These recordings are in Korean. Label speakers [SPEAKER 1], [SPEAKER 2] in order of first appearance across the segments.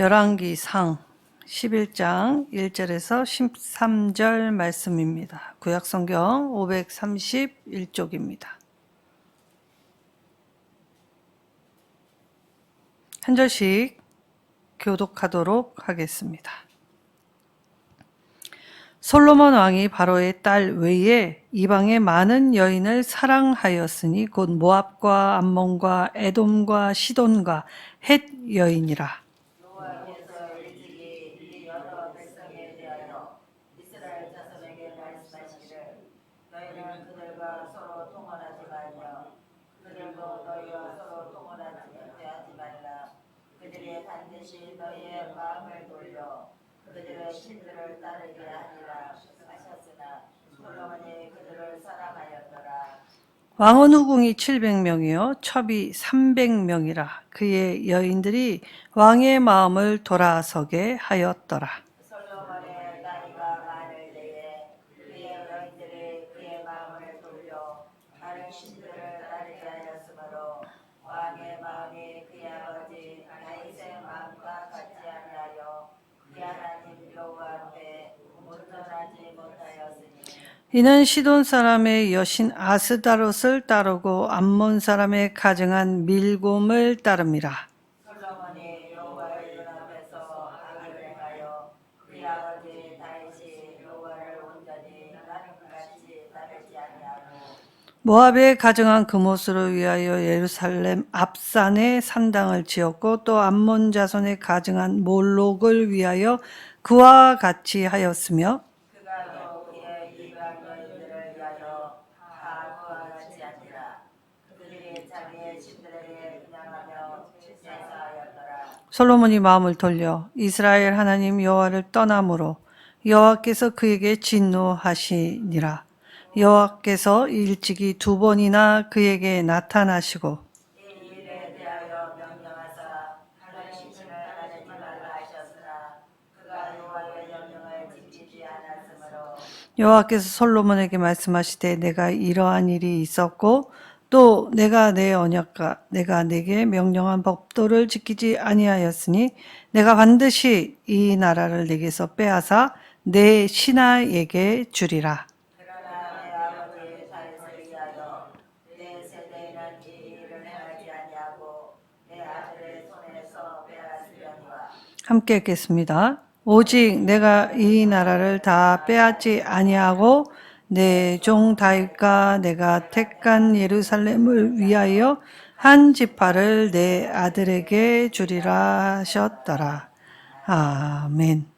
[SPEAKER 1] 열왕기상 11장 1절에서 13절 말씀입니다. 구약성경 531쪽입니다. 한 절씩 교독하도록 하겠습니다. 솔로몬 왕이 바로의 딸 외에 이방의 많은 여인을 사랑하였으니 곧 모압과 암몬과 에돔과 시돈과 헷 여인이라.
[SPEAKER 2] 여호와께서 일찍이 이 여러 백성에 대하여 이스라엘 자손에게 말씀하시기를 너희는 그들과 서로 통혼하지 말며 그들도 너희와 서로 통혼하지 말라. 그들이 반드시 너희의 마음을 돌려 그들의 신들을 따르게 하리라 하셨으나 솔로몬이 그들을 사랑하였더라.
[SPEAKER 1] 왕은 후궁이 700명이요 첩이 300명이라. 그의 여인들이 왕의 마음을 돌아서게 하였더라.
[SPEAKER 2] 솔로몬의 나이가 많을 때에 그의 여인들이 그의 마음을 돌려 다른 신들을 따르게 하였으므로 왕의 마음이 그의 아버지 다윗의 마음과 같지 아니하여 그의 하나님 여호와 앞에 온전하지 못하였으니
[SPEAKER 1] 이는 시돈 사람의 여신 아스다롯을 따르고 암몬 사람의 가증한 밀곰을 따릅니다.
[SPEAKER 2] 솔로몬이 여호와의 눈앞에서 악을 행하여 그의 아버지 다윗이 여호와를 온전히 나름같이 따르지 아니하고
[SPEAKER 1] 모압의 가증한 금옷으로 위하여 예루살렘 앞산에 산당을 지었고 또 암몬 자손의 가증한 몰록을 위하여 그와 같이 하였으며
[SPEAKER 2] 그가 또 그의 이방 여인들을 위하여 다 그와 같이 하니라. 그들이 자기의 신들에게 분양하며 제사하였더라.
[SPEAKER 1] 솔로몬이 마음을 돌려 이스라엘 하나님 여호와를 떠남으로 여호와께서 그에게 진노하시니라. 여호와께서 일찍이 2번이나 그에게 나타나시고
[SPEAKER 2] 이 일에 대하여 명령하사 다른 신을 따르지 말라 하셨으나 그가 여호와의 명령을 지키지 않았으므로
[SPEAKER 1] 여호와께서 솔로몬에게 말씀하시되 내가 이러한 일이 있었고 또 내가 내 언약과 내가 내게 명령한 법도를 지키지 아니하였으니 내가 반드시 이 나라를 내게서 빼앗아 내 신하에게 주리라.
[SPEAKER 2] 그러나 내 아버지 다윗을 위하여 내 세대에는 이 일을 행하지 아니하고 내 아들의 손에서 빼앗으려니와
[SPEAKER 1] 함께 읽겠습니다. 오직 내가 이 나라를 다 빼앗지 아니하고 내 종 다윗과 내가 택한 예루살렘을 위하여 한 지파를 내 아들에게 주리라 하셨더라. 아멘.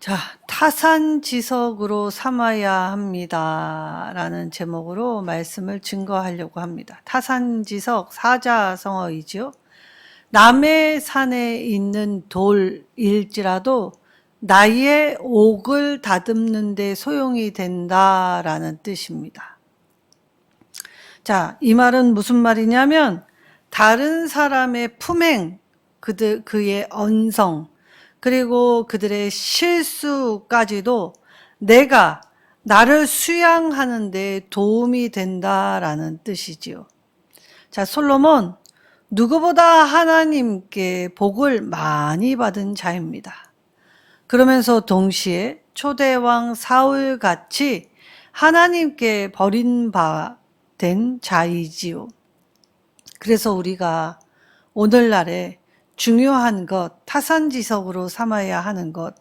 [SPEAKER 1] 자, 타산지석으로 삼아야 합니다. 라는 제목으로 말씀을 증거하려고 합니다. 타산지석 사자성어이지요. 남의 산에 있는 돌일지라도 나의 옥을 다듬는 데 소용이 된다라는 뜻입니다. 자, 이 말은 무슨 말이냐면 다른 사람의 품행, 그의 언성, 그리고 그들의 실수까지도 나를 수양하는 데 도움이 된다라는 뜻이지요. 자, 솔로몬 누구보다 하나님께 복을 많이 받은 자입니다. 그러면서 동시에 초대왕 사울같이 하나님께 버림받은 자이지요. 그래서 우리가 오늘날에 중요한 것, 타산지석으로 삼아야 하는 것,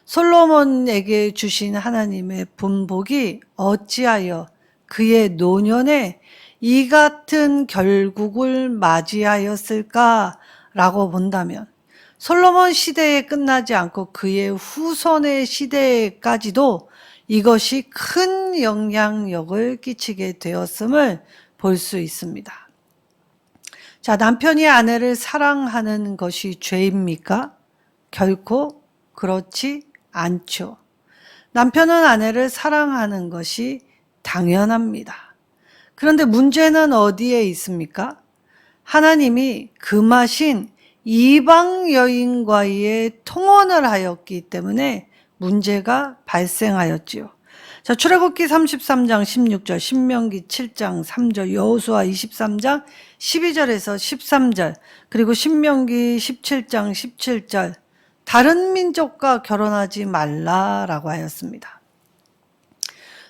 [SPEAKER 1] 솔로몬에게 주신 하나님의 분복이 어찌하여 그의 노년에 이 같은 결국을 맞이하였을까라고 본다면 솔로몬 시대에 끝나지 않고 그의 후손의 시대까지도 이것이 큰 영향력을 끼치게 되었음을 볼 수 있습니다. 자, 남편이 아내를 사랑하는 것이 죄입니까? 결코 그렇지 않죠. 남편은 아내를 사랑하는 것이 당연합니다. 그런데 문제는 어디에 있습니까? 하나님이 금하신 이방 여인과의 통혼을 하였기 때문에 문제가 발생하였지요. 자, 출애굽기 33장 16절, 신명기 7장 3절, 여호수아 23장 12절에서 13절, 그리고 신명기 17장 17절, 다른 민족과 결혼하지 말라라고 하였습니다.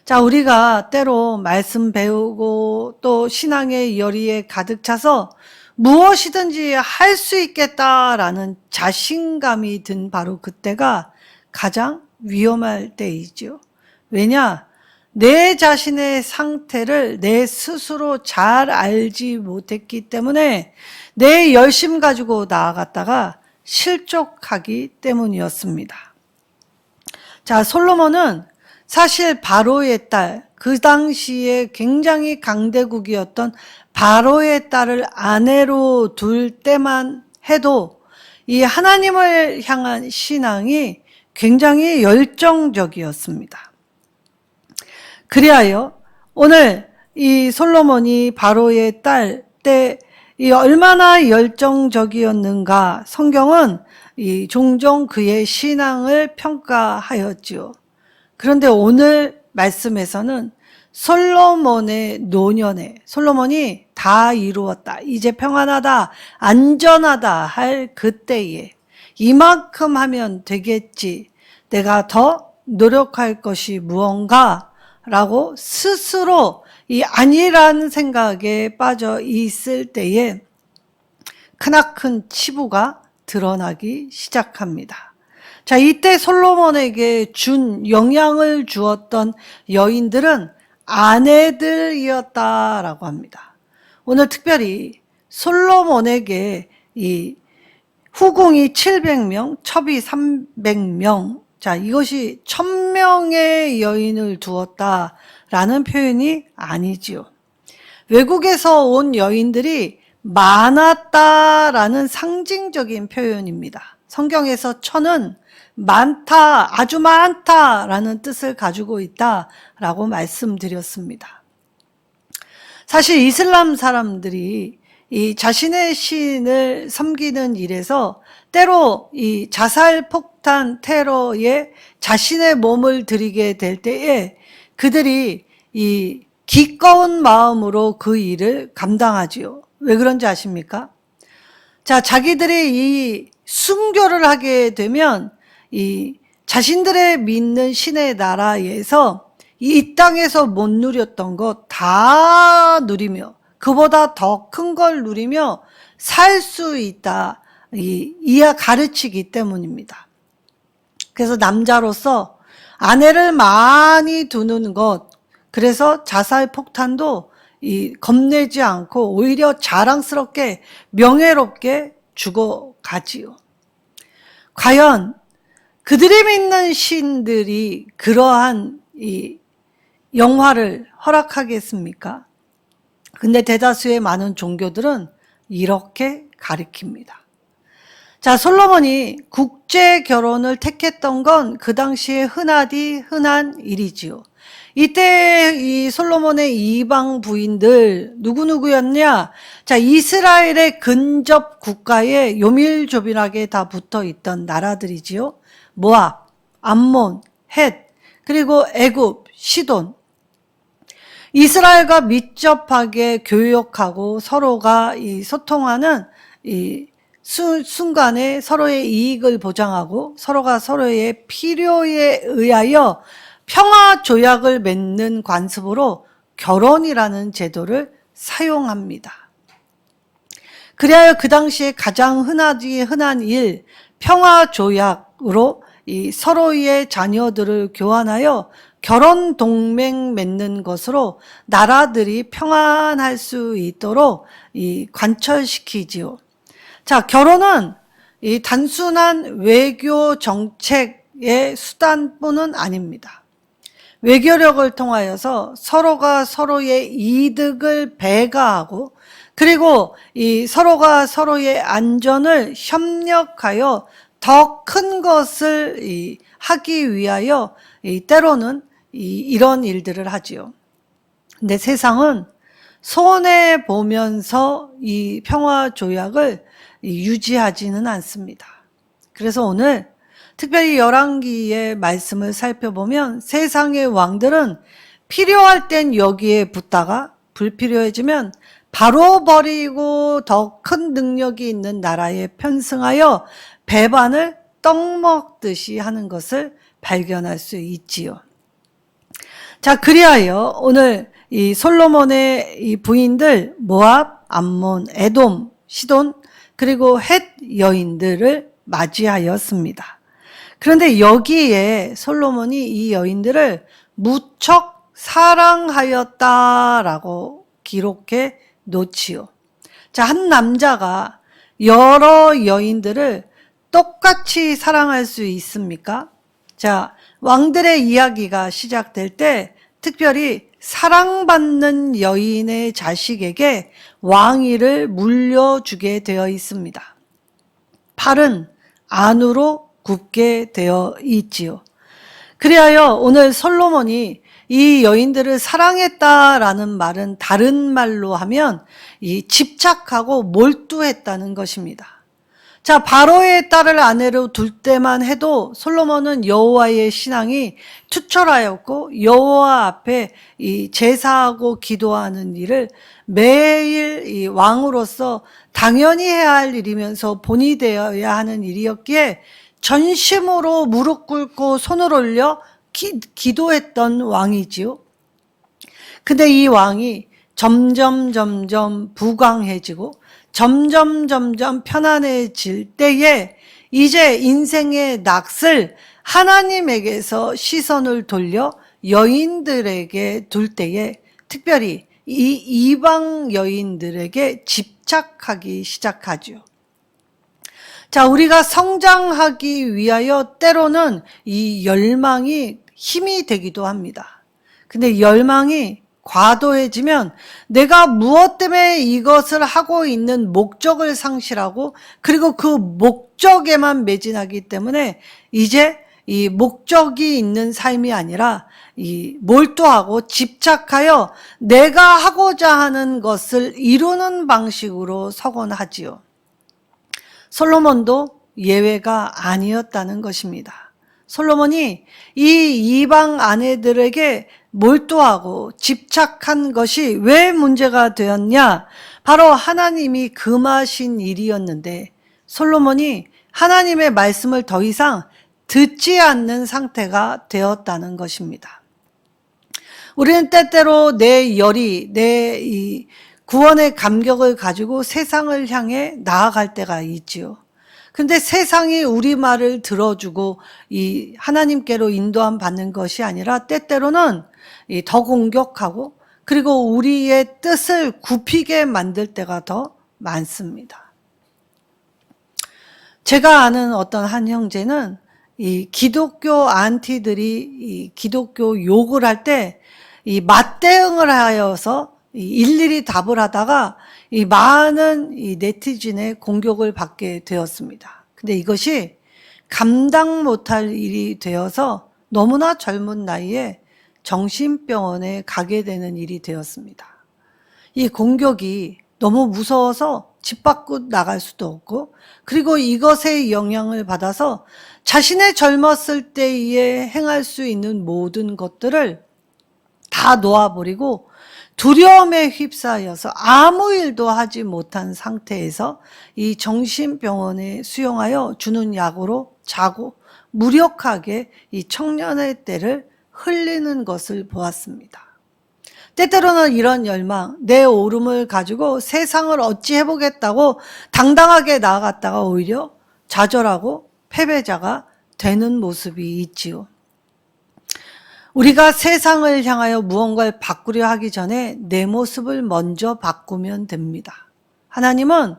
[SPEAKER 1] 자, 우리가 때로 말씀 배우고 또 신앙의 열의에 가득 차서 무엇이든지 할 수 있겠다라는 자신감이 든 바로 그때가 가장 위험할 때이죠. 왜냐? 내 자신의 상태를 내 스스로 잘 알지 못했기 때문에 내 열심 가지고 나아갔다가 실족하기 때문이었습니다. 자, 솔로몬은 사실 바로의 딸, 그 당시에 굉장히 강대국이었던 바로의 딸을 아내로 둘 때만 해도 이 하나님을 향한 신앙이 굉장히 열정적이었습니다. 그리하여 오늘 이 솔로몬이 바로의 딸 때 이 얼마나 열정적이었는가 성경은 이 종종 그의 신앙을 평가하였지요. 그런데 오늘 말씀에서는 솔로몬의 노년에 솔로몬이 다 이루었다, 이제 평안하다, 안전하다 할 그때에 이만큼 하면 되겠지, 내가 더 노력할 것이 무언가 라고 스스로 이 아니라는 생각에 빠져 있을 때에 크나큰 치부가 드러나기 시작합니다. 자, 이때 솔로몬에게 준 영향을 주었던 여인들은 아내들이었다라고 합니다. 오늘 특별히 솔로몬에게 이 후궁이 700명, 첩이 300명, 자, 이것이 1000명의 여인을 두었다라는 표현이 아니지요. 외국에서 온 여인들이 많았다라는 상징적인 표현입니다. 성경에서 1000은 많다, 아주 많다라는 뜻을 가지고 있다라고 말씀드렸습니다. 사실 이슬람 사람들이 이 자신의 신을 섬기는 일에서 때로 이 자살 폭탄 테러에 자신의 몸을 들이게 될 때에 그들이 이 기꺼운 마음으로 그 일을 감당하지요. 왜 그런지 아십니까? 자, 자기들이 이 순교를 하게 되면 이 자신들의 믿는 신의 나라에서 이 땅에서 못 누렸던 것 다 누리며 그보다 더 큰 걸 누리며 살 수 있다, 이야 가르치기 때문입니다. 그래서 남자로서 아내를 많이 두는 것, 그래서 자살 폭탄도 겁내지 않고 오히려 자랑스럽게 명예롭게 죽어가지요. 과연 그들이 믿는 신들이 그러한 이 영화를 허락하겠습니까? 근데 대다수의 많은 종교들은 이렇게 가리킵니다. 자, 솔로몬이 국제 결혼을 택했던 건 그 당시에 흔하디 흔한 일이지요. 이때 이 솔로몬의 이방 부인들 누구누구였냐? 자, 이스라엘의 근접 국가에 요밀조밀하게 다 붙어 있던 나라들이지요. 모압, 암몬, 헷, 그리고 애굽, 시돈. 이스라엘과 밀접하게 교역하고 서로가 이 소통하는 이 순간에 서로의 이익을 보장하고 서로가 서로의 필요에 의하여 평화 조약을 맺는 관습으로 결혼이라는 제도를 사용합니다. 그리하여 그 당시에 가장 흔하디 흔한 일, 평화 조약으로 이 서로의 자녀들을 교환하여 결혼 동맹 맺는 것으로 나라들이 평안할 수 있도록 관철시키지요. 자, 결혼은 이 단순한 외교 정책의 수단뿐은 아닙니다. 외교력을 통하여서 서로가 서로의 이득을 배가하고 그리고 이 서로가 서로의 안전을 협력하여 더 큰 것을 하기 위하여 때로는 이런 일들을 하지요. 근데 세상은 손해 보면서 이 평화 조약을 유지하지는 않습니다. 그래서 오늘 특별히 열왕기의 말씀을 살펴보면 세상의 왕들은 필요할 땐 여기에 붙다가 불필요해지면 바로 버리고 더 큰 능력이 있는 나라에 편승하여 배반을 떡 먹듯이 하는 것을 발견할 수 있지요. 자, 그리하여 오늘 이 솔로몬의 이 부인들 모압, 암몬, 에돔, 시돈 그리고 헷 여인들을 맞이하였습니다. 그런데 여기에 솔로몬이 이 여인들을 무척 사랑하였다라고 기록해 놓지요. 자, 한 남자가 여러 여인들을 똑같이 사랑할 수 있습니까? 자, 왕들의 이야기가 시작될 때 특별히 사랑받는 여인의 자식에게 왕위를 물려주게 되어 있습니다. 팔은 안으로 굽게 되어 있지요. 그리하여 오늘 솔로몬이 이 여인들을 사랑했다라는 말은 다른 말로 하면 이 집착하고 몰두했다는 것입니다. 자, 바로의 딸을 아내로 둘 때만 해도 솔로몬은 여호와의 신앙이 투철하였고 여호와 앞에 이 제사하고 기도하는 일을 매일 이 왕으로서 당연히 해야 할 일이면서 본이 되어야 하는 일이었기에 전심으로 무릎 꿇고 손을 올려 기도했던 왕이지요. 근데 이 왕이 점점 부강해지고 점점 편안해질 때에 이제 인생의 낯을 하나님에게서 시선을 돌려 여인들에게 둘 때에 특별히 이 이방 여인들에게 집착하기 시작하죠. 자, 우리가 성장하기 위하여 때로는 이 열망이 힘이 되기도 합니다. 근데 열망이 과도해지면 내가 무엇 때문에 이것을 하고 있는 목적을 상실하고 그리고 그 목적에만 매진하기 때문에 이제 이 목적이 있는 삶이 아니라 이 몰두하고 집착하여 내가 하고자 하는 것을 이루는 방식으로 서곤 하지요. 솔로몬도 예외가 아니었다는 것입니다. 솔로몬이 이 이방 아내들에게 몰두하고 집착한 것이 왜 문제가 되었냐? 바로 하나님이 금하신 일이었는데 솔로몬이 하나님의 말씀을 더 이상 듣지 않는 상태가 되었다는 것입니다. 우리는 때때로 내 열이, 내 이 구원의 감격을 가지고 세상을 향해 나아갈 때가 있지요. 근데 세상이 우리 말을 들어주고 이 하나님께로 인도함 받는 것이 아니라 때때로는 더 공격하고 그리고 우리의 뜻을 굽히게 만들 때가 더 많습니다. 제가 아는 어떤 한 형제는 이 기독교 안티들이 이 기독교 욕을 할 때 이 맞대응을 하여서 일일이 답을 하다가 이 많은 이 네티즌의 공격을 받게 되었습니다. 근데 이것이 감당 못할 일이 되어서 너무나 젊은 나이에 정신병원에 가게 되는 일이 되었습니다. 이 공격이 너무 무서워서 집 밖으로 나갈 수도 없고 그리고 이것의 영향을 받아서 자신의 젊었을 때에 행할 수 있는 모든 것들을 다 놓아버리고 두려움에 휩싸여서 아무 일도 하지 못한 상태에서 이 정신병원에 수용하여 주는 약으로 자고 무력하게 이 청년의 때를 흘리는 것을 보았습니다. 때때로는 이런 열망, 내 오름을 가지고 세상을 어찌 해보겠다고 당당하게 나아갔다가 오히려 좌절하고 패배자가 되는 모습이 있지요. 우리가 세상을 향하여 무언가를 바꾸려 하기 전에 내 모습을 먼저 바꾸면 됩니다. 하나님은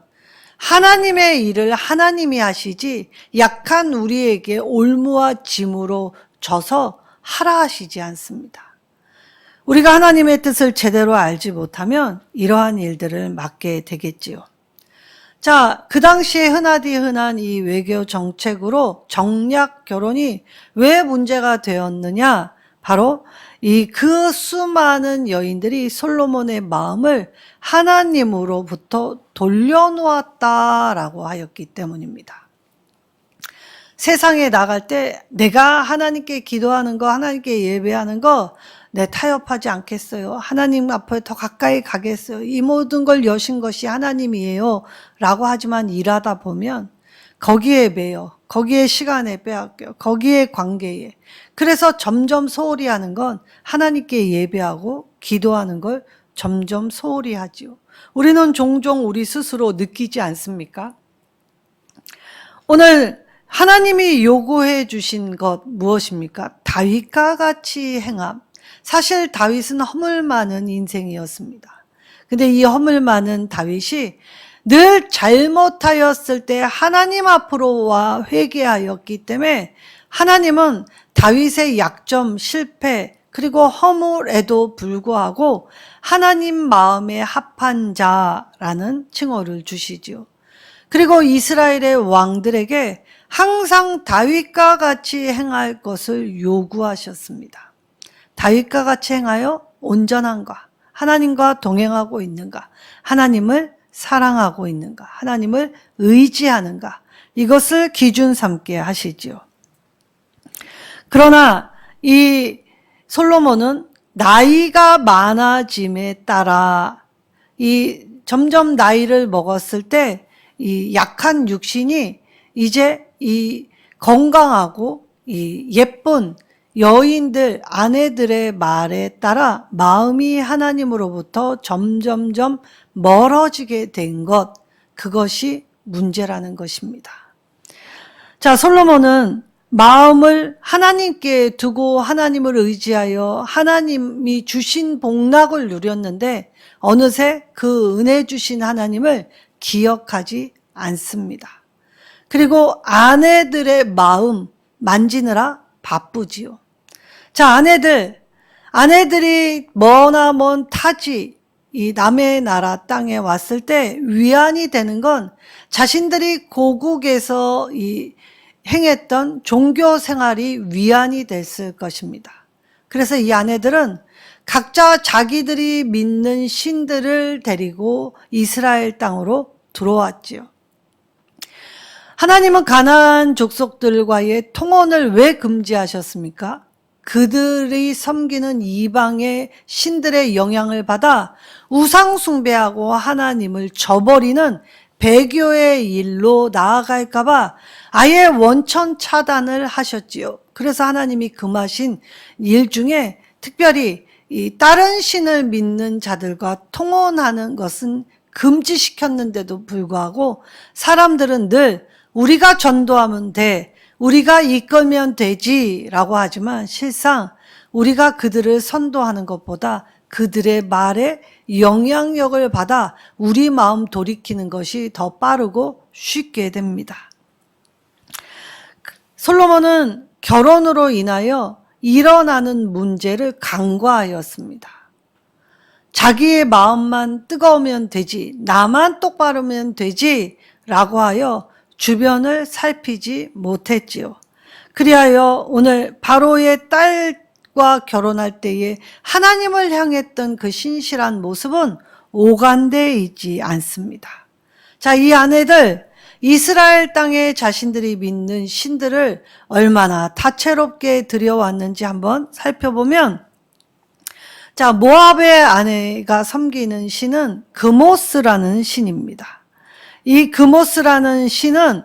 [SPEAKER 1] 하나님의 일을 하나님이 하시지 약한 우리에게 올무와 짐으로 져서 하라 하시지 않습니다. 우리가 하나님의 뜻을 제대로 알지 못하면 이러한 일들을 맡게 되겠지요. 자, 그 당시에 흔하디 흔한 이 외교 정책으로 정략 결혼이 왜 문제가 되었느냐? 바로 그 수많은 여인들이 솔로몬의 마음을 하나님으로부터 돌려놓았다라고 하였기 때문입니다. 세상에 나갈 때 내가 하나님께 기도하는 거, 하나님께 예배하는 거 내 타협하지 않겠어요. 하나님 앞에 더 가까이 가겠어요. 이 모든 걸 여신 것이 하나님이에요. 라고 하지만 일하다 보면 거기에 매여, 거기에 시간에 빼앗겨, 거기에 관계에. 그래서 점점 소홀히 하는 건 하나님께 예배하고 기도하는 걸 점점 소홀히 하지요. 우리는 종종 우리 스스로 느끼지 않습니까? 오늘 하나님이 요구해 주신 것 무엇입니까? 다윗과 같이 행함. 사실 다윗은 허물 많은 인생이었습니다. 근데 이 허물 많은 다윗이 늘 잘못하였을 때 하나님 앞으로 와 회개하였기 때문에 하나님은 다윗의 약점, 실패, 그리고 허물에도 불구하고 하나님 마음에 합한 자라는 칭호를 주시지요. 그리고 이스라엘의 왕들에게 항상 다윗과 같이 행할 것을 요구하셨습니다. 다윗과 같이 행하여 온전한가, 하나님과 동행하고 있는가, 하나님을 사랑하고 있는가, 하나님을 의지하는가, 이것을 기준 삼게 하시지요. 그러나 이 솔로몬은 나이가 많아짐에 따라 이 점점 나이를 먹었을 때 이 약한 육신이 이제 이 건강하고 이 예쁜 여인들, 아내들의 말에 따라 마음이 하나님으로부터 점점점 멀어지게 된 것, 그것이 문제라는 것입니다. 자, 솔로몬은 마음을 하나님께 두고 하나님을 의지하여 하나님이 주신 복락을 누렸는데 어느새 그 은혜 주신 하나님을 기억하지 않습니다. 그리고 아내들의 마음 만지느라 바쁘지요. 자, 아내들이 머나먼 타지, 이 남의 나라 땅에 왔을 때 위안이 되는 건 자신들이 고국에서 행했던 종교 생활이 위안이 됐을 것입니다. 그래서 이 아내들은 각자 자기들이 믿는 신들을 데리고 이스라엘 땅으로 들어왔지요. 하나님은 가나안 족속들과의 통혼을 왜 금지하셨습니까? 그들이 섬기는 이방의 신들의 영향을 받아 우상 숭배하고 하나님을 저버리는 배교의 일로 나아갈까 봐 아예 원천 차단을 하셨지요. 그래서 하나님이 금하신 일 중에 특별히 이 다른 신을 믿는 자들과 통혼하는 것은 금지시켰는데도 불구하고 사람들은 늘 우리가 전도하면 돼, 우리가 이끌면 되지라고 하지만 실상 우리가 그들을 선도하는 것보다 그들의 말에 영향력을 받아 우리 마음 돌이키는 것이 더 빠르고 쉽게 됩니다. 솔로몬은 결혼으로 인하여 일어나는 문제를 간과하였습니다. 자기의 마음만 뜨거우면 되지, 나만 똑바르면 되지 라고 하여 주변을 살피지 못했지요. 그리하여 오늘 바로의 딸과 결혼할 때에 하나님을 향했던 그 신실한 모습은 오간돼 있지 않습니다. 자, 이 아내들 이스라엘 땅에 자신들이 믿는 신들을 얼마나 다채롭게 들여왔는지 한번 살펴보면, 자, 모압의 아내가 섬기는 신은 그모스라는 신입니다. 이 그모스라는 신은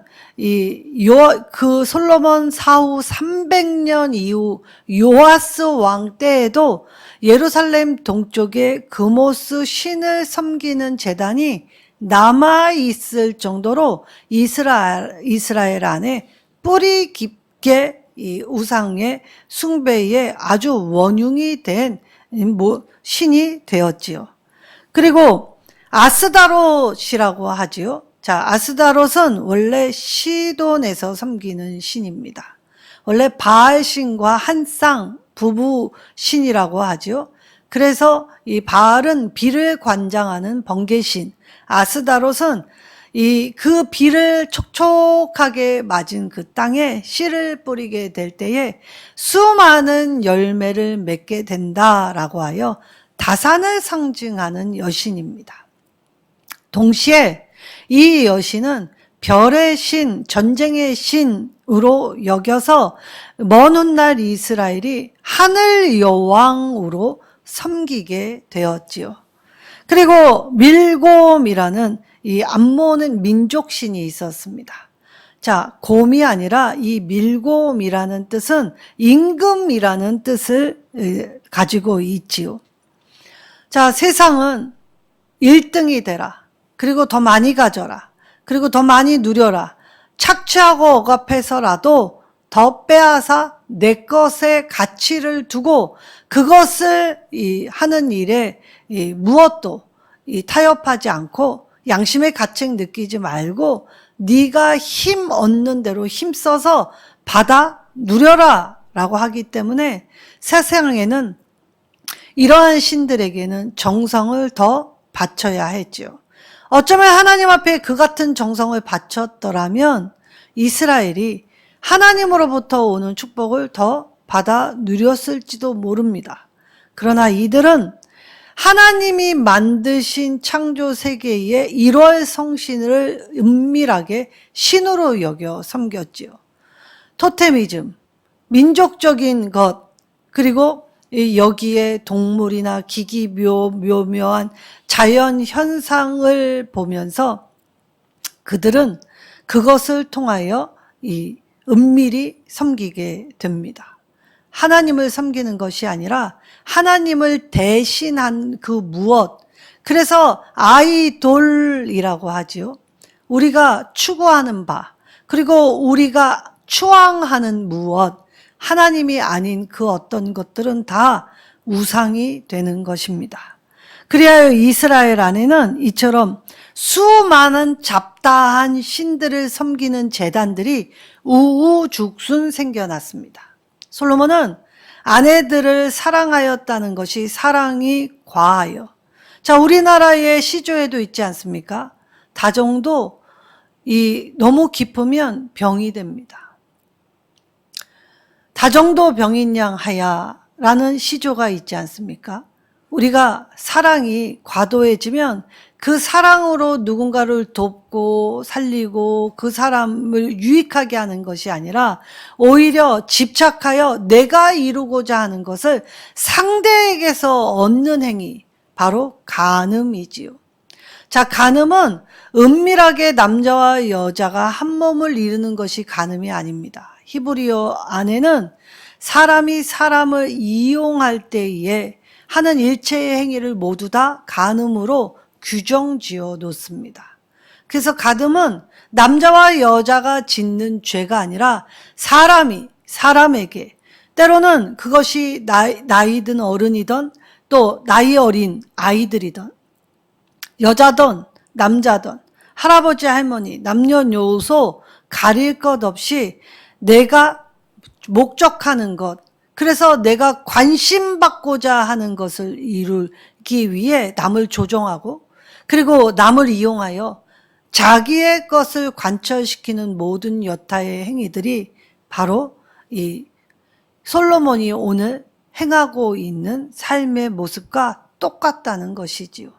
[SPEAKER 1] 그 솔로몬 사후 300년 이후 요아스 왕 때에도 예루살렘 동쪽에 그모스 신을 섬기는 제단이 남아있을 정도로 이스라엘 안에 뿌리 깊게 이 우상의 숭배에 아주 원흉이 된 신이 되었지요. 그리고 아스다롯이라고 하지요. 자, 아스다롯은 원래 시돈에서 섬기는 신입니다. 원래 바알신과 한쌍 부부 신이라고 하지요. 그래서 이 바알은 비를 관장하는 번개신, 아스다롯은 그 비를 촉촉하게 맞은 그 땅에 씨를 뿌리게 될 때에 수많은 열매를 맺게 된다라고 하여 다산을 상징하는 여신입니다. 동시에 이 여신은 별의 신, 전쟁의 신으로 여겨서 먼 훗날 이스라엘이 하늘 여왕으로 섬기게 되었지요. 그리고 밀곰이라는 이 암몬은 민족신이 있었습니다. 자, 곰이 아니라 이 밀곰이라는 뜻은 임금이라는 뜻을 가지고 있지요. 자, 세상은 1등이 되라. 그리고 더 많이 가져라. 그리고 더 많이 누려라. 착취하고 억압해서라도 더 빼앗아 내 것의 가치를 두고 그것을 하는 일에 무엇도 타협하지 않고 양심의 가책 느끼지 말고 네가 힘 얻는 대로 힘써서 받아 누려라 라고 하기 때문에 세상에는 이러한 신들에게는 정성을 더 바쳐야 했죠. 어쩌면 하나님 앞에 그 같은 정성을 바쳤더라면 이스라엘이 하나님으로부터 오는 축복을 더 받아 누렸을지도 모릅니다. 그러나 이들은 하나님이 만드신 창조 세계의 1월 성신을 은밀하게 신으로 여겨 섬겼지요. 토테미즘, 민족적인 것, 그리고 여기에 동물이나 기기 묘묘한 자연 현상을 보면서 그들은 그것을 통하여 은밀히 섬기게 됩니다. 하나님을 섬기는 것이 아니라 하나님을 대신한 그 무엇, 그래서 아이돌이라고 하지요. 우리가 추구하는 바, 그리고 우리가 추앙하는 무엇, 하나님이 아닌 그 어떤 것들은 다 우상이 되는 것입니다. 그리하여 이스라엘 안에는 이처럼 수많은 잡다한 신들을 섬기는 제단들이 우후죽순 생겨났습니다. 솔로몬은 아내들을 사랑하였다는 것이 사랑이 과하여. 자, 우리나라의 시조에도 있지 않습니까? 다정도 너무 깊으면 병이 됩니다. 다정도 병인양 하야라는 시조가 있지 않습니까? 우리가 사랑이 과도해지면 그 사랑으로 누군가를 돕고 살리고 그 사람을 유익하게 하는 것이 아니라 오히려 집착하여 내가 이루고자 하는 것을 상대에게서 얻는 행위, 바로 간음이지요. 자, 간음은 은밀하게 남자와 여자가 한 몸을 이루는 것이 간음이 아닙니다. 히브리어 안에는 사람이 사람을 이용할 때에 하는 일체의 행위를 모두 다 간음으로 규정 지어 놓습니다. 그래서 간음은 남자와 여자가 짓는 죄가 아니라 사람이 사람에게, 때로는 그것이 나이든 어른이든 또 나이 어린 아이들이든 여자든 남자든 할아버지 할머니 남녀노소 가릴 것 없이 내가 목적하는 것, 그래서 내가 관심받고자 하는 것을 이루기 위해 남을 조종하고 그리고 남을 이용하여 자기의 것을 관철시키는 모든 여타의 행위들이 바로 이 솔로몬이 오늘 행하고 있는 삶의 모습과 똑같다는 것이지요.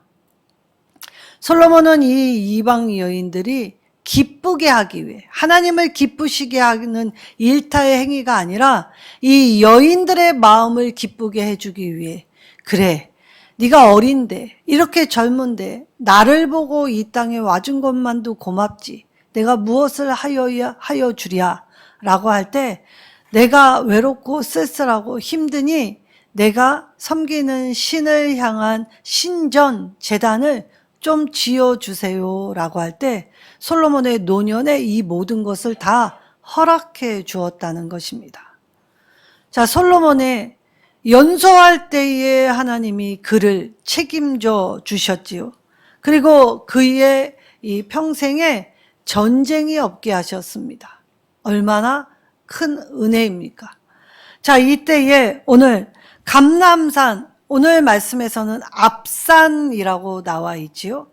[SPEAKER 1] 솔로몬은 이 이방 여인들이 기쁘게 하기 위해, 하나님을 기쁘시게 하는 일타의 행위가 아니라 이 여인들의 마음을 기쁘게 해주기 위해, 그래, 네가 어린데 이렇게 젊은데 나를 보고 이 땅에 와준 것만도 고맙지, 내가 무엇을 하여 주랴 라고 할 때 내가 외롭고 쓸쓸하고 힘드니 내가 섬기는 신을 향한 신전 제단을 좀 지어주세요 라고 할 때 솔로몬의 노년에 이 모든 것을 다 허락해 주었다는 것입니다. 자, 솔로몬의 연소할 때에 하나님이 그를 책임져 주셨지요. 그리고 그의 이 평생에 전쟁이 없게 하셨습니다. 얼마나 큰 은혜입니까? 자, 이때에 오늘 감람산, 오늘 말씀에서는 앞산이라고 나와 있지요.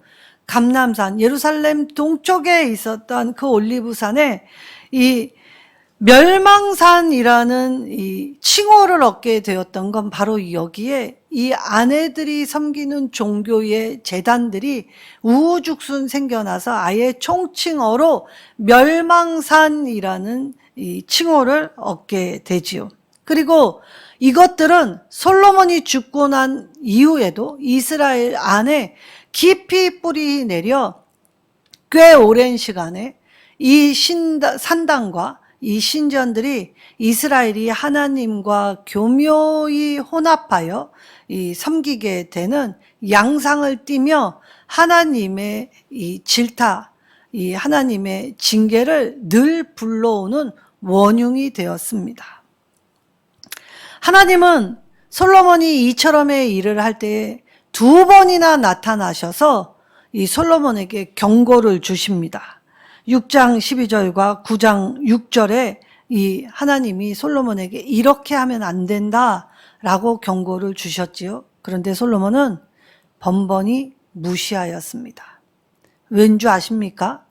[SPEAKER 1] 감람산, 예루살렘 동쪽에 있었던 그 올리브산에 이 멸망산이라는 이 칭호를 얻게 되었던 건 바로 여기에 이 아내들이 섬기는 종교의 재단들이 우후죽순 생겨나서 아예 총칭어로 멸망산이라는 이 칭호를 얻게 되지요. 그리고 이것들은 솔로몬이 죽고 난 이후에도 이스라엘 안에 깊이 뿌리 내려 꽤 오랜 시간에 이 산당과 이 신전들이 이스라엘이 하나님과 교묘히 혼합하여 이 섬기게 되는 양상을 띠며 하나님의 이 질타, 이 하나님의 징계를 늘 불러오는 원흉이 되었습니다. 하나님은 솔로몬이 이처럼의 일을 할 때에 2번이나 나타나셔서 이 솔로몬에게 경고를 주십니다. 6장 12절과 9장 6절에 이 하나님이 솔로몬에게 이렇게 하면 안 된다라고 경고를 주셨지요. 그런데 솔로몬은 번번이 무시하였습니다. 왠 줄 아십니까?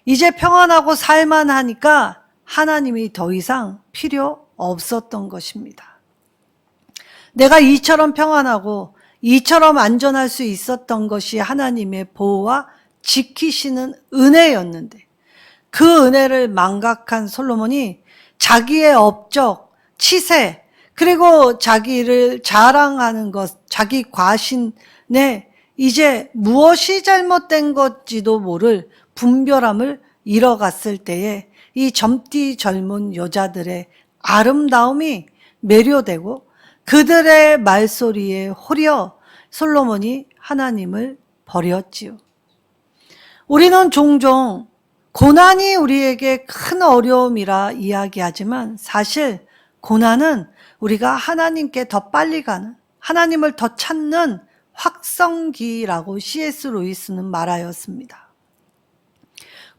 [SPEAKER 1] 이제 평안하고 살만하니까 하나님이 더 이상 필요 없었던 것입니다. 내가 이처럼 평안하고 이처럼 안전할 수 있었던 것이 하나님의 보호와 지키시는 은혜였는데 그 은혜를 망각한 솔로몬이 자기의 업적, 치세, 그리고 자기를 자랑하는 것, 자기 과신에 이제 무엇이 잘못된 것지도 모를 분별함을 잃어갔을 때에 이 젊디 젊은 여자들의 아름다움이 매료되고 그들의 말소리에 홀려 솔로몬이 하나님을 버렸지요. 우리는 종종 고난이 우리에게 큰 어려움이라 이야기하지만 사실 고난은 우리가 하나님께 더 빨리 가는, 하나님을 더 찾는 확성기라고 C.S. 루이스는 말하였습니다.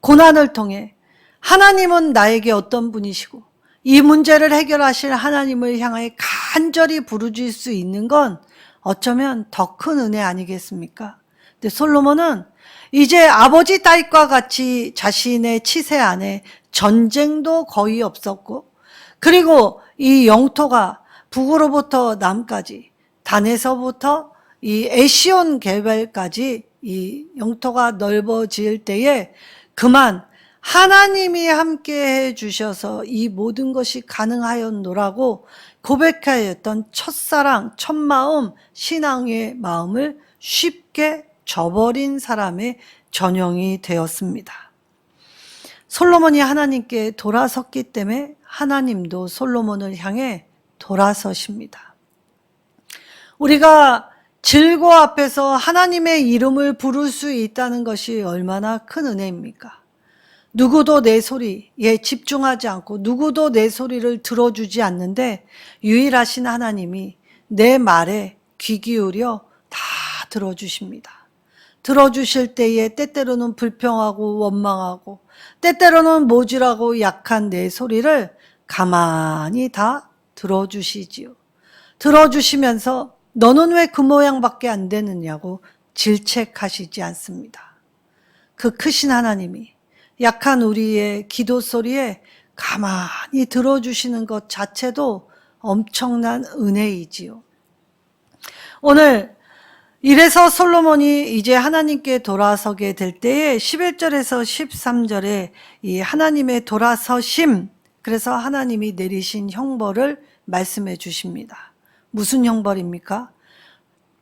[SPEAKER 1] 고난을 통해 하나님은 나에게 어떤 분이시고 이 문제를 해결하실 하나님을 향해 간절히 부르짖을 수 있는 건 어쩌면 더 큰 은혜 아니겠습니까? 근데 솔로몬은 이제 아버지 다윗과 같이 자신의 치세 안에 전쟁도 거의 없었고 그리고 이 영토가 북으로부터 남까지 단에서부터 이 에시온 개발까지 이 영토가 넓어질 때에 그만 하나님이 함께 해주셔서 이 모든 것이 가능하였노라고 고백하였던 첫사랑, 첫마음, 신앙의 마음을 쉽게 저버린 사람의 전형이 되었습니다. 솔로몬이 하나님께 돌아섰기 때문에 하나님도 솔로몬을 향해 돌아서십니다. 우리가 질고 앞에서 하나님의 이름을 부를 수 있다는 것이 얼마나 큰 은혜입니까? 누구도 내 소리에 집중하지 않고 누구도 내 소리를 들어주지 않는데 유일하신 하나님이 내 말에 귀 기울여 다 들어주십니다. 들어주실 때에 때때로는 불평하고 원망하고 때때로는 모질하고 약한 내 소리를 가만히 다 들어주시지요. 들어주시면서 너는 왜 그 모양밖에 안 되느냐고 질책하시지 않습니다. 그 크신 하나님이 약한 우리의 기도 소리에 가만히 들어주시는 것 자체도 엄청난 은혜이지요. 오늘 이래서 솔로몬이 이제 하나님께 돌아서게 될 때에 11절에서 13절에 이 하나님의 돌아서심, 그래서 하나님이 내리신 형벌을 말씀해 주십니다. 무슨 형벌입니까?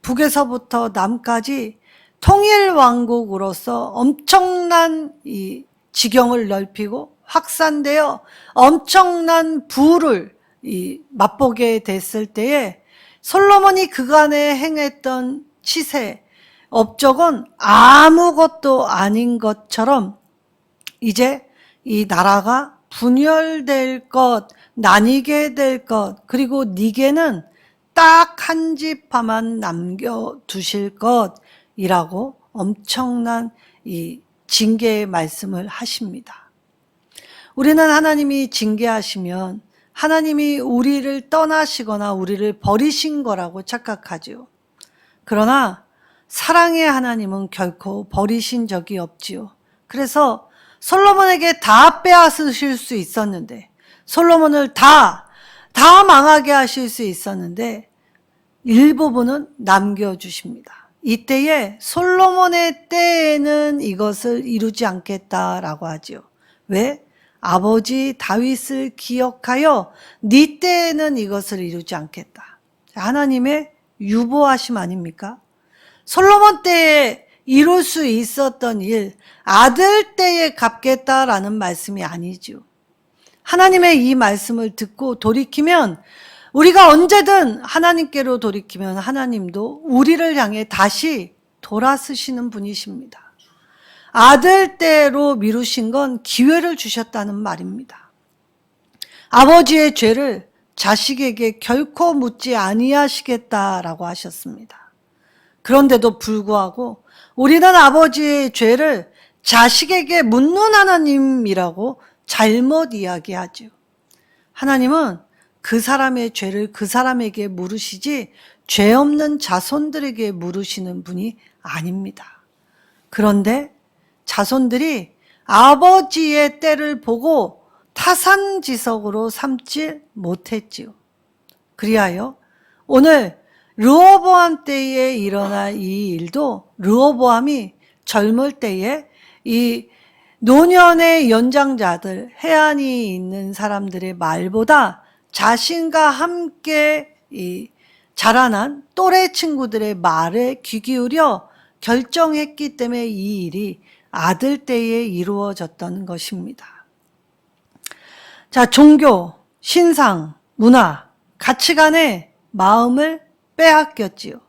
[SPEAKER 1] 북에서부터 남까지 통일 왕국으로서 엄청난 이 지경을 넓히고 확산되어 엄청난 부를 맛보게 됐을 때에 솔로몬이 그간에 행했던 치세, 업적은 아무것도 아닌 것처럼 이제 이 나라가 분열될 것, 나뉘게 될 것, 그리고 니게는 딱 한 지파만 남겨두실 것이라고 엄청난 이 징계의 말씀을 하십니다. 우리는 하나님이 징계하시면 하나님이 우리를 떠나시거나 우리를 버리신 거라고 착각하지요. 그러나 사랑의 하나님은 결코 버리신 적이 없지요. 그래서 솔로몬에게 다 빼앗으실 수 있었는데 솔로몬을 다 망하게 하실 수 있었는데 일부분은 남겨주십니다. 이때에 솔로몬의 때에는 이것을 이루지 않겠다라고 하지요. 왜? 아버지 다윗을 기억하여 네 때에는 이것을 이루지 않겠다. 하나님의 유보하심 아닙니까? 솔로몬 때에 이룰 수 있었던 일, 아들 때에 갚겠다라는 말씀이 아니죠. 하나님의 이 말씀을 듣고 돌이키면, 우리가 언제든 하나님께로 돌이키면 하나님도 우리를 향해 다시 돌아서시는 분이십니다. 아들 때로 미루신 건 기회를 주셨다는 말입니다. 아버지의 죄를 자식에게 결코 묻지 아니하시겠다라고 하셨습니다. 그런데도 불구하고 우리는 아버지의 죄를 자식에게 묻는 하나님이라고 잘못 이야기하죠. 하나님은 그 사람의 죄를 그 사람에게 물으시지 죄 없는 자손들에게 물으시는 분이 아닙니다. 그런데 자손들이 아버지의 때를 보고 타산지석으로 삼지 못했지요. 그리하여 오늘 르호보암 때에 일어날 이 일도 르호보암이 젊을 때에 이 노년의 연장자들, 해안이 있는 사람들의 말보다 자신과 함께 자라난 또래 친구들의 말에 귀 기울여 결정했기 때문에 이 일이 아들 때에 이루어졌던 것입니다. 자, 종교, 신상, 문화, 가치관에 마음을 빼앗겼지요.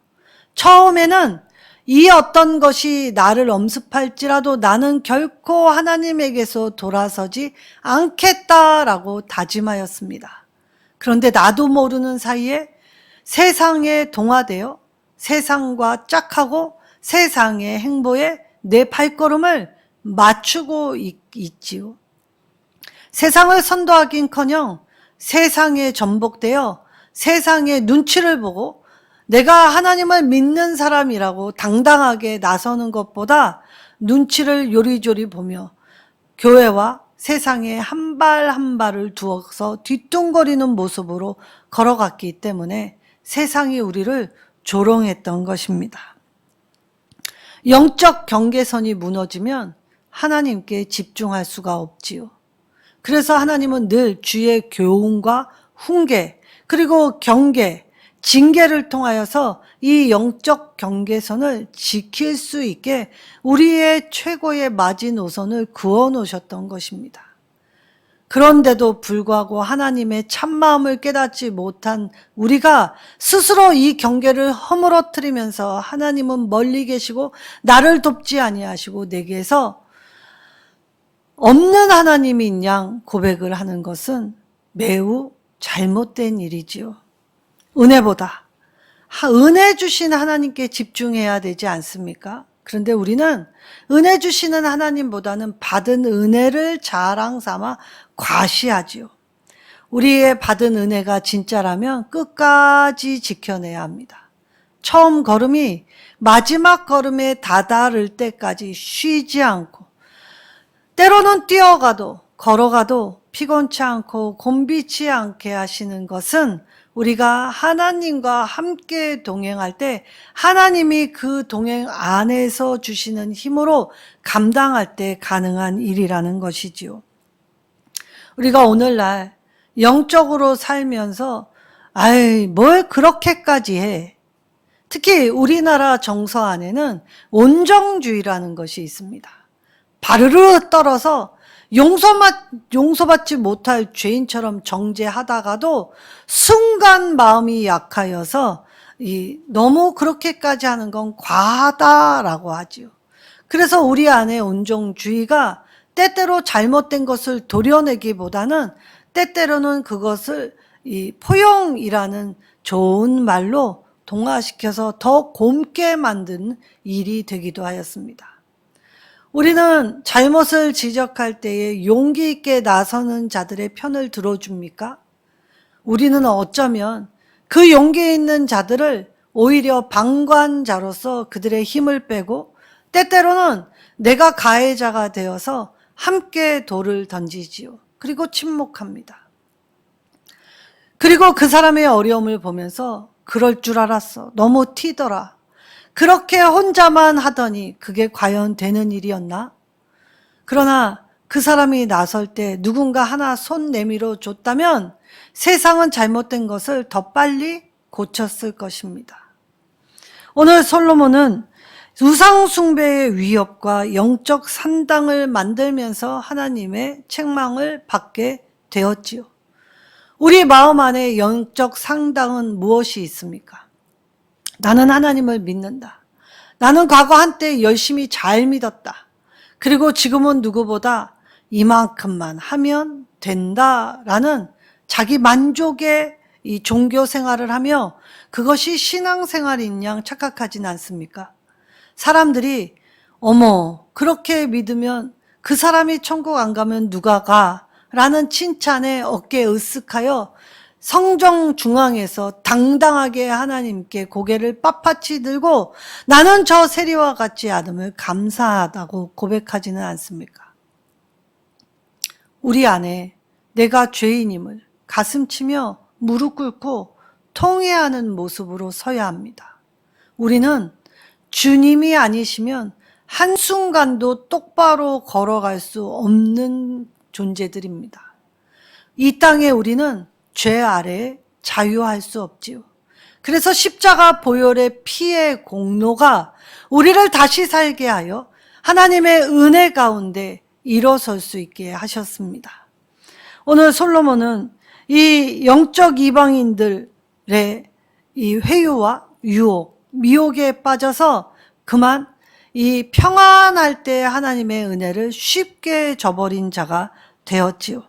[SPEAKER 1] 처음에는 이 어떤 것이 나를 엄습할지라도 나는 결코 하나님에게서 돌아서지 않겠다라고 다짐하였습니다. 그런데 나도 모르는 사이에 세상에 동화되어 세상과 짝하고 세상의 행보에 내 발걸음을 맞추고 있지요. 세상을 선도하긴커녕 세상에 전복되어 세상의 눈치를 보고 내가 하나님을 믿는 사람이라고 당당하게 나서는 것보다 눈치를 요리조리 보며 교회와 세상에 한 발 한 발을 두어서 뒤뚱거리는 모습으로 걸어갔기 때문에 세상이 우리를 조롱했던 것입니다. 영적 경계선이 무너지면 하나님께 집중할 수가 없지요. 그래서 하나님은 늘 주의 교훈과 훈계, 그리고 경계, 징계를 통하여서 이 영적 경계선을 지킬 수 있게 우리의 최고의 마지노선을 그어 놓으셨던 것입니다. 그런데도 불구하고 하나님의 참마음을 깨닫지 못한 우리가 스스로 이 경계를 허물어뜨리면서 하나님은 멀리 계시고 나를 돕지 아니하시고 내게서 없는 하나님인 양 고백을 하는 것은 매우 잘못된 일이지요. 은혜보다 은혜 주신 하나님께 집중해야 되지 않습니까? 그런데 우리는 은혜 주시는 하나님보다는 받은 은혜를 자랑 삼아 과시하지요. 우리의 받은 은혜가 진짜라면 끝까지 지켜내야 합니다. 처음 걸음이 마지막 걸음에 다다를 때까지 쉬지 않고, 때로는 뛰어가도 걸어가도 피곤치 않고 곤비치 않게 하시는 것은 우리가 하나님과 함께 동행할 때 하나님이 그 동행 안에서 주시는 힘으로 감당할 때 가능한 일이라는 것이지요. 우리가 오늘날 영적으로 살면서 뭘 그렇게까지 해. 특히 우리나라 정서 안에는 온정주의라는 것이 있습니다. 바르르 떨어서 용서받지 못할 죄인처럼 정죄하다가도 순간 마음이 약하여서 너무 그렇게까지 하는 건 과하다라고 하지요. 그래서 우리 안에 온정주의가 때때로 잘못된 것을 도려내기보다는 때때로는 그것을 포용이라는 좋은 말로 동화시켜서 더 곰게 만든 일이 되기도 하였습니다. 우리는 잘못을 지적할 때에 용기 있게 나서는 자들의 편을 들어줍니까? 우리는 어쩌면 그 용기 있는 자들을 오히려 방관자로서 그들의 힘을 빼고 때때로는 내가 가해자가 되어서 함께 돌을 던지지요. 그리고 침묵합니다. 그리고 그 사람의 어려움을 보면서 그럴 줄 알았어. 너무 튀더라. 그렇게 혼자만 하더니 그게 과연 되는 일이었나? 그러나 그 사람이 나설 때 누군가 하나 손 내밀어 줬다면 세상은 잘못된 것을 더 빨리 고쳤을 것입니다. 오늘 솔로몬은 우상숭배의 위협과 영적 산당을 만들면서 하나님의 책망을 받게 되었지요. 우리 마음 안에 영적 상당은 무엇이 있습니까? 나는 하나님을 믿는다. 나는 과거 한때 열심히 잘 믿었다. 그리고 지금은 누구보다 이만큼만 하면 된다라는 자기 만족의 이 종교 생활을 하며 그것이 신앙생활인 양 착각하진 않습니까? 사람들이 어머 그렇게 믿으면 그 사람이 천국 안 가면 누가 가? 라는 칭찬에 어깨에 으쓱하여 성정 중앙에서 당당하게 하나님께 고개를 빳빳이 들고 나는 저 세리와 같지 않음을 감사하다고 고백하지는 않습니까? 우리 안에 내가 죄인임을 가슴치며 무릎 꿇고 통회하는 모습으로 서야 합니다. 우리는 주님이 아니시면 한순간도 똑바로 걸어갈 수 없는 존재들입니다. 이 땅에 우리는 죄 아래 자유할 수 없지요. 그래서 십자가 보혈의 피의 공로가 우리를 다시 살게 하여 하나님의 은혜 가운데 일어설 수 있게 하셨습니다. 오늘 솔로몬은 이 영적 이방인들의 이 회유와 유혹, 미혹에 빠져서 그만 이 평안할 때 하나님의 은혜를 쉽게 저버린 자가 되었지요.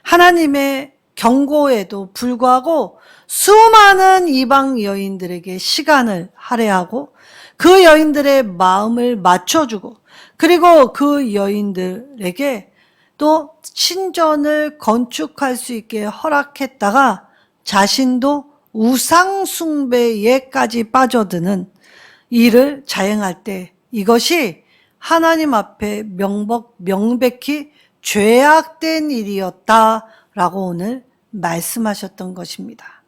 [SPEAKER 1] 하나님의 경고에도 불구하고 수많은 이방 여인들에게 시간을 할애하고 그 여인들의 마음을 맞춰주고 그리고 그 여인들에게 또 신전을 건축할 수 있게 허락했다가 자신도 우상숭배에까지 빠져드는 일을 자행할 때 이것이 하나님 앞에 명백히 죄악된 일이었다라고 오늘 말씀하셨던 것입니다.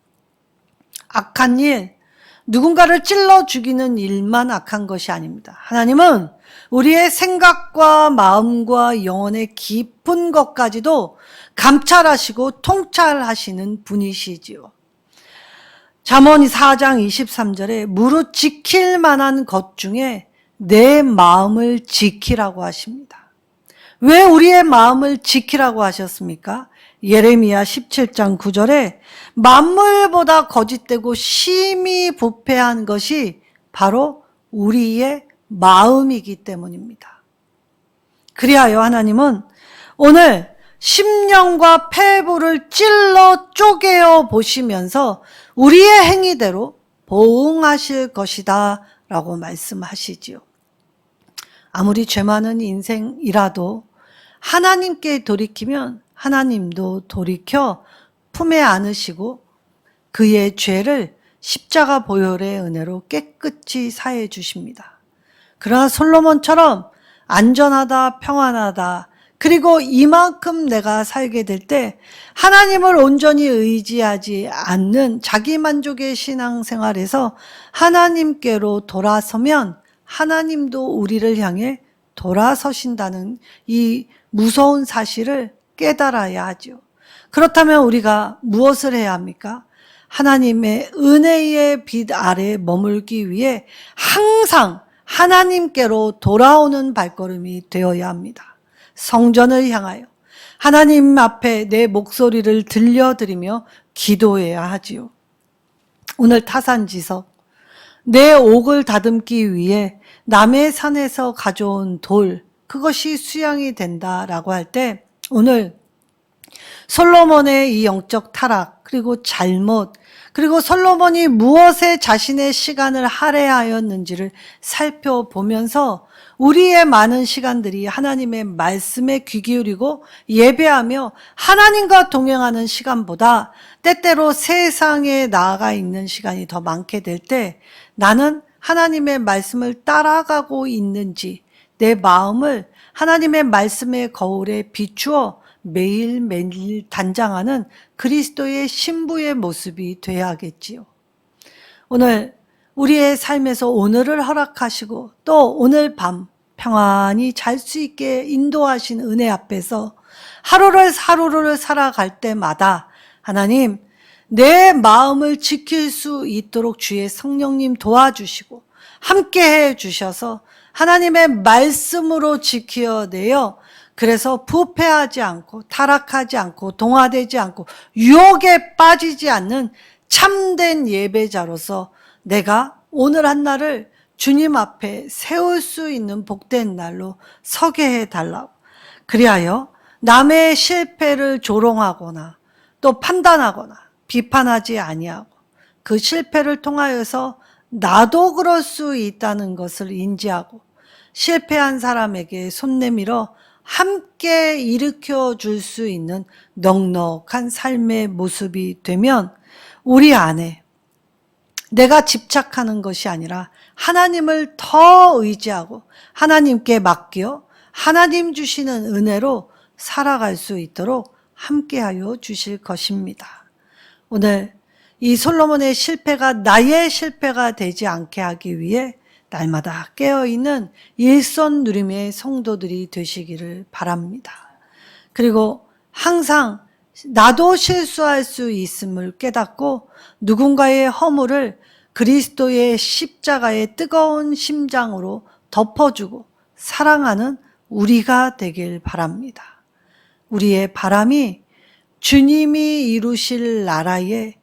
[SPEAKER 1] 악한 일, 누군가를 찔러 죽이는 일만 악한 것이 아닙니다. 하나님은 우리의 생각과 마음과 영혼의 깊은 것까지도 감찰하시고 통찰하시는 분이시지요. 잠언 4장 23절에 무릇 지킬 만한 것 중에 내 마음을 지키라고 하십니다. 왜 우리의 마음을 지키라고 하셨습니까? 예레미야 17장 9절에 만물보다 거짓되고 심히 부패한 것이 바로 우리의 마음이기 때문입니다. 그리하여 하나님은 오늘 심령과 폐부를 찔러 쪼개어 보시면서 우리의 행위대로 보응하실 것이다 라고 말씀하시지요. 아무리 죄 많은 인생이라도 하나님께 돌이키면 하나님도 돌이켜 품에 안으시고 그의 죄를 십자가 보혈의 은혜로 깨끗이 사해 주십니다. 그러나 솔로몬처럼 안전하다, 평안하다, 그리고 이만큼 내가 살게 될 때 하나님을 온전히 의지하지 않는 자기만족의 신앙생활에서 하나님께로 돌아서면 하나님도 우리를 향해 돌아서신다는 이 무서운 사실을 깨달아야 하죠. 그렇다면 우리가 무엇을 해야 합니까? 하나님의 은혜의 빛 아래 머물기 위해 항상 하나님께로 돌아오는 발걸음이 되어야 합니다. 성전을 향하여 하나님 앞에 내 목소리를 들려드리며 기도해야 하지요. 오늘 타산지석, 내 옥을 다듬기 위해 남의 산에서 가져온 돌, 그것이 수양이 된다라고 할 때 오늘 솔로몬의 이 영적 타락, 그리고 잘못, 그리고 솔로몬이 무엇에 자신의 시간을 할애하였는지를 살펴보면서 우리의 많은 시간들이 하나님의 말씀에 귀 기울이고 예배하며 하나님과 동행하는 시간보다 때때로 세상에 나아가 있는 시간이 더 많게 될 때 나는 하나님의 말씀을 따라가고 있는지 내 마음을 하나님의 말씀의 거울에 비추어 매일매일 단장하는 그리스도의 신부의 모습이 되어야겠지요. 오늘 우리의 삶에서 오늘을 허락하시고 또 오늘 밤 평안히 잘 수 있게 인도하신 은혜 앞에서 하루를 살아갈 때마다 하나님 내 마음을 지킬 수 있도록 주의 성령님 도와주시고 함께해 주셔서 하나님의 말씀으로 지켜내어 그래서 부패하지 않고 타락하지 않고 동화되지 않고 유혹에 빠지지 않는 참된 예배자로서 내가 오늘 한 날을 주님 앞에 세울 수 있는 복된 날로 서게 해달라고. 그리하여 남의 실패를 조롱하거나 또 판단하거나 비판하지 아니하고 그 실패를 통하여서 나도 그럴 수 있다는 것을 인지하고 실패한 사람에게 손 내밀어 함께 일으켜 줄 수 있는 넉넉한 삶의 모습이 되면 우리 안에 내가 집착하는 것이 아니라 하나님을 더 의지하고 하나님께 맡겨 하나님 주시는 은혜로 살아갈 수 있도록 함께하여 주실 것입니다. 오늘 이 솔로몬의 실패가 나의 실패가 되지 않게 하기 위해 날마다 깨어있는 일선 누림의 성도들이 되시기를 바랍니다. 그리고 항상 나도 실수할 수 있음을 깨닫고 누군가의 허물을 그리스도의 십자가의 뜨거운 심장으로 덮어주고 사랑하는 우리가 되길 바랍니다. 우리의 바람이 주님이 이루실 나라에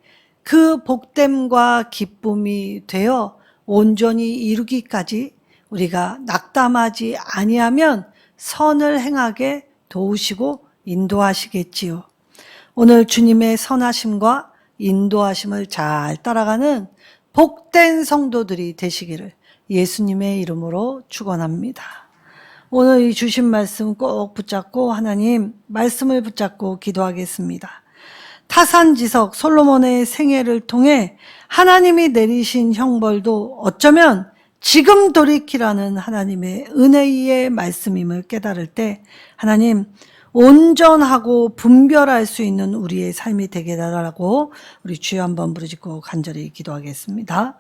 [SPEAKER 1] 그 복됨과 기쁨이 되어 온전히 이루기까지 우리가 낙담하지 아니하면 선을 행하게 도우시고 인도하시겠지요. 오늘 주님의 선하심과 인도하심을 잘 따라가는 복된 성도들이 되시기를 예수님의 이름으로 축원합니다. 오늘 이 주신 말씀 꼭 붙잡고 하나님 말씀을 붙잡고 기도하겠습니다. 타산지석 솔로몬의 생애를 통해 하나님이 내리신 형벌도 어쩌면 지금 돌이키라는 하나님의 은혜의 말씀임을 깨달을 때 하나님 온전하고 분별할 수 있는 우리의 삶이 되게 해달라고 우리 주여 한번 부르짖고 간절히 기도하겠습니다.